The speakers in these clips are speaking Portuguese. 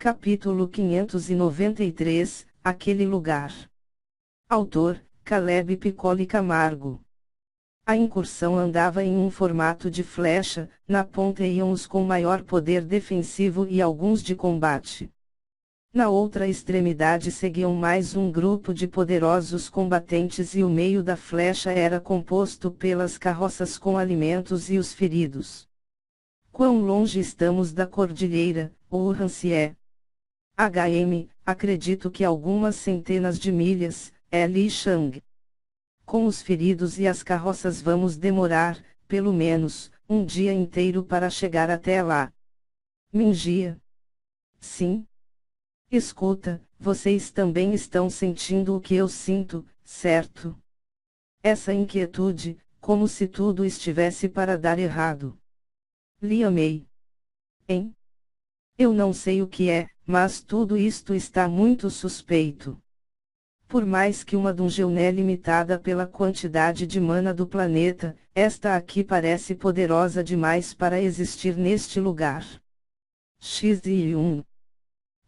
Capítulo 593, Aquele lugar. Autor, Caleb Piccoli Camargo. A incursão andava em um formato de flecha, na ponta iam os com maior poder defensivo e alguns de combate. Na outra extremidade seguiam mais um grupo de poderosos combatentes e o meio da flecha era composto pelas carroças com alimentos e os feridos. Quão longe estamos da cordilheira, Urhancie? Acredito que algumas centenas de milhas, Li Shang. Com os feridos e as carroças vamos demorar, pelo menos, um dia inteiro para chegar até lá. Mingia. Sim. Escuta, vocês também estão sentindo o que eu sinto, certo? Essa inquietude, como se tudo estivesse para dar errado. Liam May. Hein? Eu não sei o que é, mas tudo isto está muito suspeito. Por mais que uma dungeon é limitada pela quantidade de mana do planeta, esta aqui parece poderosa demais para existir neste lugar. X1.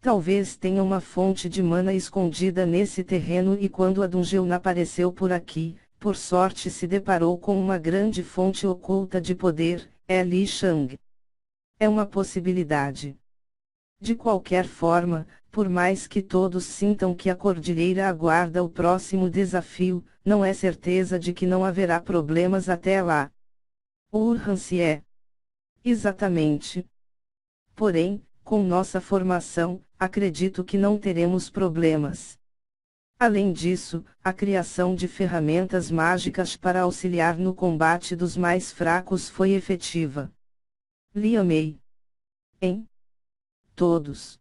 Talvez tenha uma fonte de mana escondida nesse terreno e quando a dungeon apareceu por aqui, por sorte se deparou com uma grande fonte oculta de poder, Li Shang. É uma possibilidade. De qualquer forma, por mais que todos sintam que a cordilheira aguarda o próximo desafio, não é certeza de que não haverá problemas até lá. Urhancie. Exatamente. Porém, com nossa formação, acredito que não teremos problemas. Além disso, a criação de ferramentas mágicas para auxiliar no combate dos mais fracos foi efetiva. Liam May. Hein? Todos.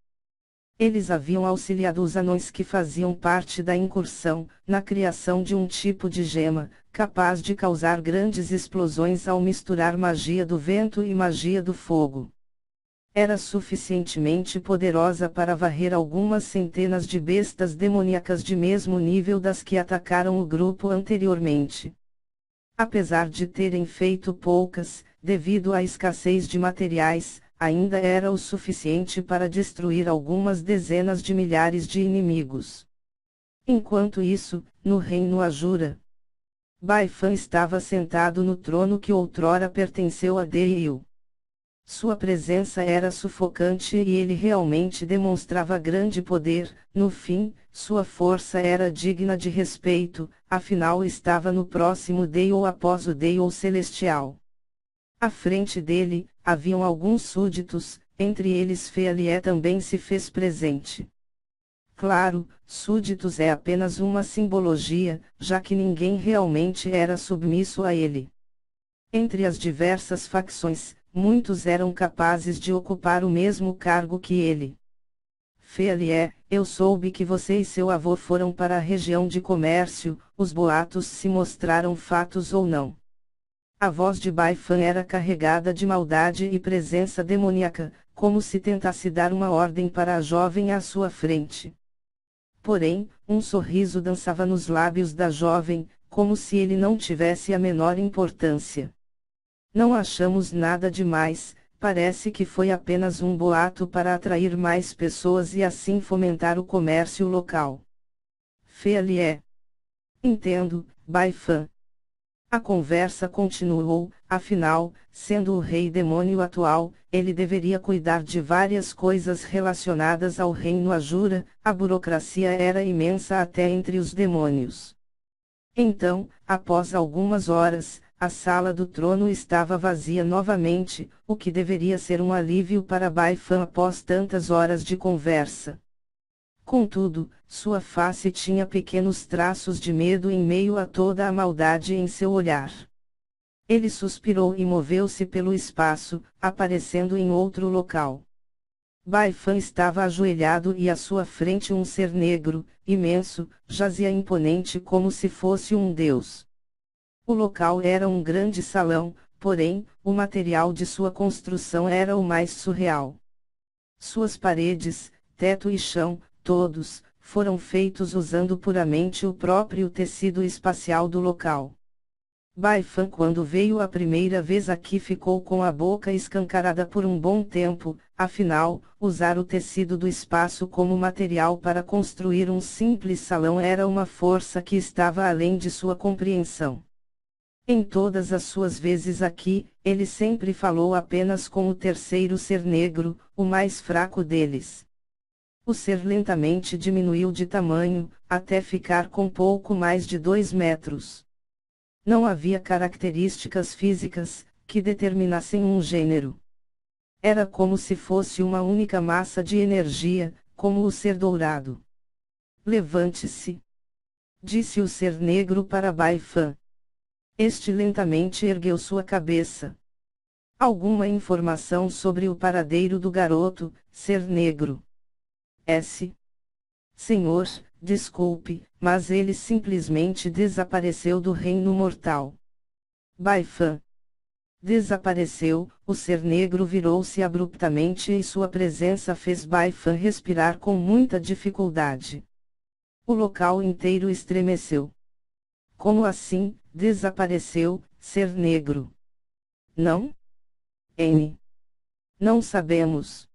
Eles haviam auxiliado os anões que faziam parte da incursão, na criação de um tipo de gema, capaz de causar grandes explosões ao misturar magia do vento e magia do fogo. Era suficientemente poderosa para varrer algumas centenas de bestas demoníacas de mesmo nível das que atacaram o grupo anteriormente. Apesar de terem feito poucas, devido à escassez de materiais, ainda era o suficiente para destruir algumas dezenas de milhares de inimigos. Enquanto isso, no reino Ajura, Baifan estava sentado no trono que outrora pertenceu a Deiu. Sua presença era sufocante e ele realmente demonstrava grande poder, no fim, sua força era digna de respeito, afinal estava no próximo Deiu após o Deiu Celestial. À frente dele, haviam alguns súditos, entre eles Fealié também se fez presente. Claro, súditos é apenas uma simbologia, já que ninguém realmente era submisso a ele. Entre as diversas facções, muitos eram capazes de ocupar o mesmo cargo que ele. Fealié, eu soube que você e seu avô foram para a região de comércio, os boatos se mostraram fatos ou não. A voz de Baifan era carregada de maldade e presença demoníaca, como se tentasse dar uma ordem para a jovem à sua frente. Porém, um sorriso dançava nos lábios da jovem, como se ele não tivesse a menor importância. Não achamos nada demais, parece que foi apenas um boato para atrair mais pessoas e assim fomentar o comércio local. Fealié. Entendo, Baifan. A conversa continuou, afinal, sendo o rei demônio atual, ele deveria cuidar de várias coisas relacionadas ao reino Ajura, a burocracia era imensa até entre os demônios. Então, após algumas horas, a sala do trono estava vazia novamente, o que deveria ser um alívio para Baifan após tantas horas de conversa. Contudo, sua face tinha pequenos traços de medo em meio a toda a maldade em seu olhar. Ele suspirou e moveu-se pelo espaço, aparecendo em outro local. Baifan estava ajoelhado e à sua frente um ser negro, imenso, jazia imponente como se fosse um deus. O local era um grande salão, porém, o material de sua construção era o mais surreal. Suas paredes, teto e chão, todos, foram feitos usando puramente o próprio tecido espacial do local. Baifan, quando veio a primeira vez aqui, ficou com a boca escancarada por um bom tempo. Afinal, usar o tecido do espaço como material para construir um simples salão era uma força que estava além de sua compreensão. Em todas as suas vezes aqui, ele sempre falou apenas com o terceiro ser negro, o mais fraco deles. O ser lentamente diminuiu de tamanho, até ficar com pouco mais de 2 metros. Não havia características físicas que determinassem um gênero. Era como se fosse uma única massa de energia, como o ser dourado. Levante-se, disse o ser negro para Baifan. Este lentamente ergueu sua cabeça. Alguma informação sobre o paradeiro do garoto, ser negro? Senhor, desculpe, mas ele simplesmente desapareceu do reino mortal. Baifan. Desapareceu. O ser negro virou-se abruptamente e sua presença fez Baifan respirar com muita dificuldade. O local inteiro estremeceu. Como assim, desapareceu, ser negro? Não? Não sabemos.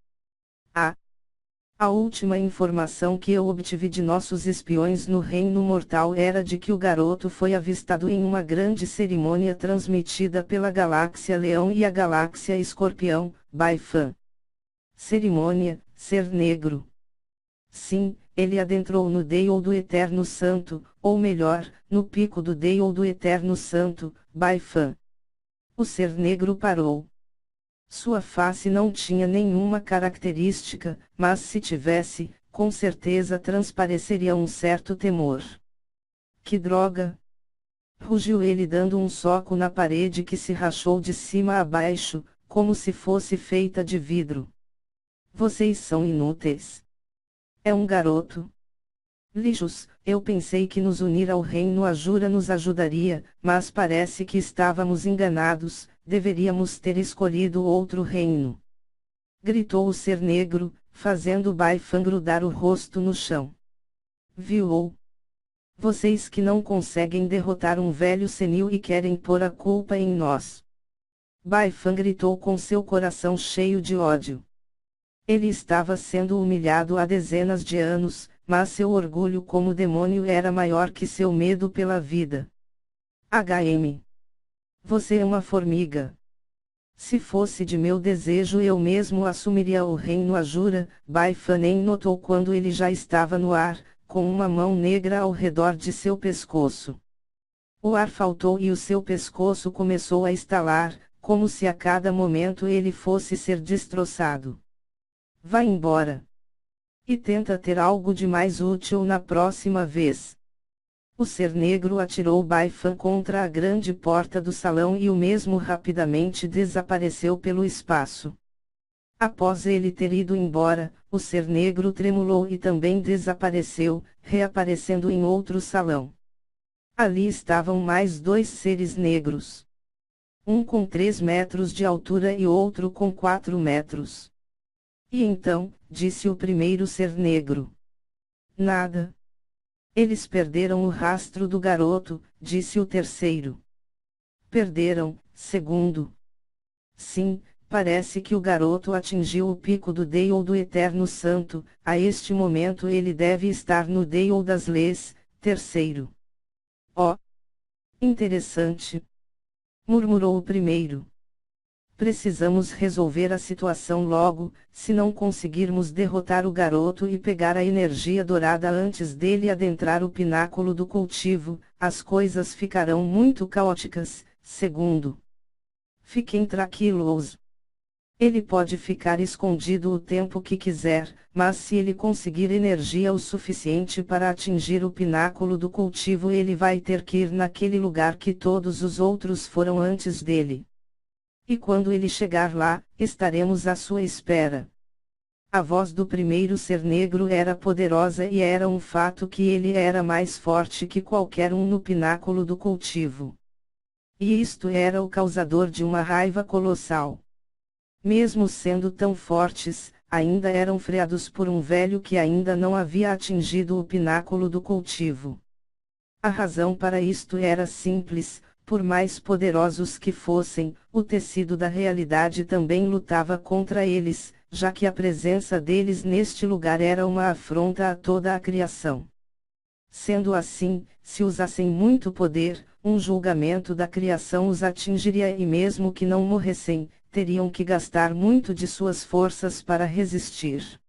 A última informação que eu obtive de nossos espiões no Reino Mortal era de que o garoto foi avistado em uma grande cerimônia transmitida pela Galáxia Leão e a Galáxia Escorpião, Baifan. Cerimônia, ser negro. Sim, ele adentrou no Dale do Eterno Santo, ou melhor, no pico do Dale do Eterno Santo, Baifan. O ser negro parou. Sua face não tinha nenhuma característica, mas se tivesse, com certeza transpareceria um certo temor. Que droga! Rugiu ele, dando um soco na parede que se rachou de cima a baixo, como se fosse feita de vidro. Vocês são inúteis. É um garoto. Lixos, eu pensei que nos unir ao reino Ajura nos ajudaria, mas parece que estávamos enganados, deveríamos ter escolhido outro reino. Gritou o ser negro, fazendo Baifan grudar o rosto no chão. Viu? Vocês que não conseguem derrotar um velho senil e querem pôr a culpa em nós. Baifan gritou com seu coração cheio de ódio. Ele estava sendo humilhado há dezenas de anos, mas seu orgulho como demônio era maior que seu medo pela vida. Você é uma formiga. Se fosse de meu desejo eu mesmo assumiria o reino Ajura. Baifan nem notou quando ele já estava no ar, com uma mão negra ao redor de seu pescoço. O ar faltou e o seu pescoço começou a estalar, como se a cada momento ele fosse ser destroçado. Vá embora. E tenta ter algo de mais útil na próxima vez. O ser negro atirou Baifan contra a grande porta do salão e o mesmo rapidamente desapareceu pelo espaço. Após ele ter ido embora, o ser negro tremulou e também desapareceu, reaparecendo em outro salão. Ali estavam mais 2 seres negros. Um com 3 metros de altura e outro com 4 metros. E então, disse o primeiro ser negro. Nada. Eles perderam o rastro do garoto, disse o terceiro. Perderam, segundo. Sim, parece que o garoto atingiu o pico do Dale do Eterno Santo, a este momento ele deve estar no Dale das Leis, terceiro. Oh! Interessante! Murmurou o primeiro. Precisamos resolver a situação logo, se não conseguirmos derrotar o garoto e pegar a energia dourada antes dele adentrar o pináculo do cultivo, as coisas ficarão muito caóticas, segundo. Fiquem tranquilos. Ele pode ficar escondido o tempo que quiser, mas se ele conseguir energia o suficiente para atingir o pináculo do cultivo ele vai ter que ir naquele lugar que todos os outros foram antes dele. E quando ele chegar lá, estaremos à sua espera. A voz do primeiro ser negro era poderosa e era um fato que ele era mais forte que qualquer um no pináculo do cultivo. E isto era o causador de uma raiva colossal. Mesmo sendo tão fortes, ainda eram freados por um velho que ainda não havia atingido o pináculo do cultivo. A razão para isto era simples. Por mais poderosos que fossem, o tecido da realidade também lutava contra eles, já que a presença deles neste lugar era uma afronta a toda a criação. Sendo assim, se usassem muito poder, um julgamento da criação os atingiria e mesmo que não morressem, teriam que gastar muito de suas forças para resistir.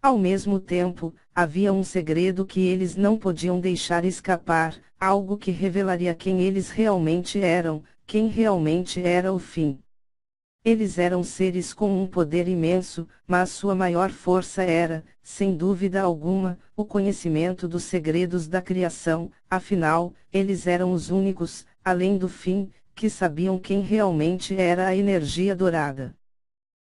Ao mesmo tempo, havia um segredo que eles não podiam deixar escapar, algo que revelaria quem eles realmente eram, quem realmente era o fim. Eles eram seres com um poder imenso, mas sua maior força era, sem dúvida alguma, o conhecimento dos segredos da criação, afinal, eles eram os únicos, além do fim, que sabiam quem realmente era a energia dourada.